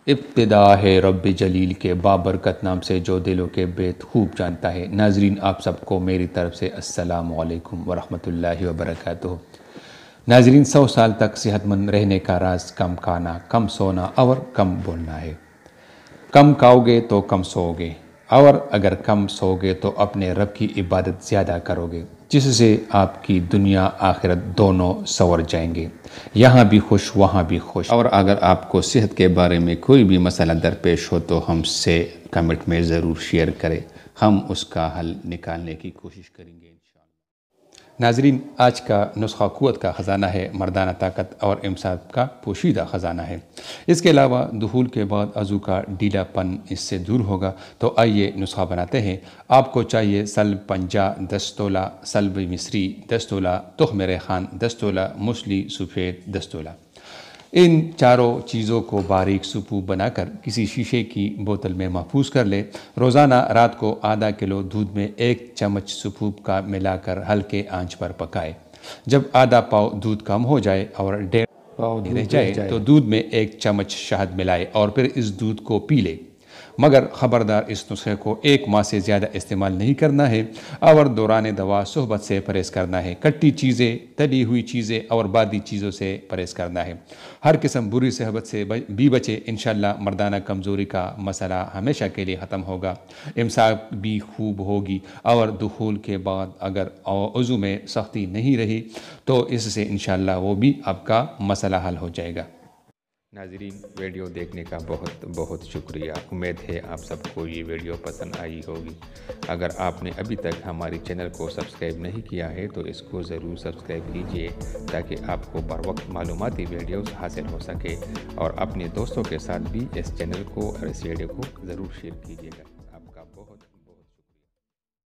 ابتدا ہے رب جلیل کے بابرکت نام سے جو دلوں کے بیت خوب جانتا ہے۔ ناظرین آپ سب کو میری طرف سے السلام علیکم ورحمۃ اللہ وبرکاتہ۔ ناظرین 100 سال تک صحت مند رہنے کا راز کم کھانا، کم سونا اور کم بولنا ہے۔ کم کھاؤ گے تو کم سو گے، اور اگر کم سو گے تو اپنے رب کی عبادت زیادہ کرو گے، جس سے آپ کی دنیا آخرت دونوں سنور جائیں گے، یہاں بھی خوش وہاں بھی خوش۔ اور اگر آپ کو صحت کے بارے میں کوئی بھی مسئلہ درپیش ہو تو ہم سے کمنٹ میں ضرور شیئر کریں، ہم اس کا حل نکالنے کی کوشش کریں گے انشاءاللہ۔ ناظرین آج کا نسخہ قوت کا خزانہ ہے، مردانہ طاقت اور امساک کا پوشیدہ خزانہ ہے۔ اس کے علاوہ دخول کے بعد عضو کا ڈھیلا پن اس سے دور ہوگا۔ تو آئیے نسخہ بناتے ہیں۔ آپ کو چاہیے سلب پنجہ 10 تولہ، سلب مصری 10 تولہ، تخم ریحان 10 تولہ، موسلی سفید 10 تولہ۔ ان چاروں چیزوں کو باریک سپو بنا کر کسی شیشے کی بوتل میں محفوظ کر لیں۔ روزانہ رات کو آدھا کلو دودھ میں 1 چمچ سپوپ کا ملا کر ہلکے آنچ پر پکائے۔ جب آدھا پاؤ دودھ کم ہو جائے اور 1.5 پاؤ رہ جائے تو دودھ میں 1 چمچ شہد ملائے اور پھر اس دودھ کو پی لے، مگر خبردار اس نسخے کو 1 ماہ سے زیادہ استعمال نہیں کرنا ہے، اور دوران دوا صحبت سے پرہیز کرنا ہے۔ کٹی چیزیں، تلی ہوئی چیزیں اور بادی چیزوں سے پرہیز کرنا ہے۔ ہر قسم بری صحبت سے بھی بچے، انشاءاللہ مردانہ کمزوری کا مسئلہ ہمیشہ کے لیے ختم ہوگا، امساک بھی خوب ہوگی، اور دخول کے بعد اگر عضو میں سختی نہیں رہی تو اس سے انشاءاللہ وہ بھی آپ کا مسئلہ حل ہو جائے گا۔ ناظرین ویڈیو دیکھنے کا بہت بہت شکریہ۔ امید ہے آپ سب کو یہ ویڈیو پسند آئی ہوگی۔ اگر آپ نے ابھی تک ہماری چینل کو سبسکرائب نہیں کیا ہے تو اس کو ضرور سبسکرائب کیجئے تاکہ آپ کو بر وقت معلوماتی ویڈیوز حاصل ہو سکے، اور اپنے دوستوں کے ساتھ بھی اس چینل کو اور اس ویڈیو کو ضرور شیئر کیجئے گا۔ آپ کا بہت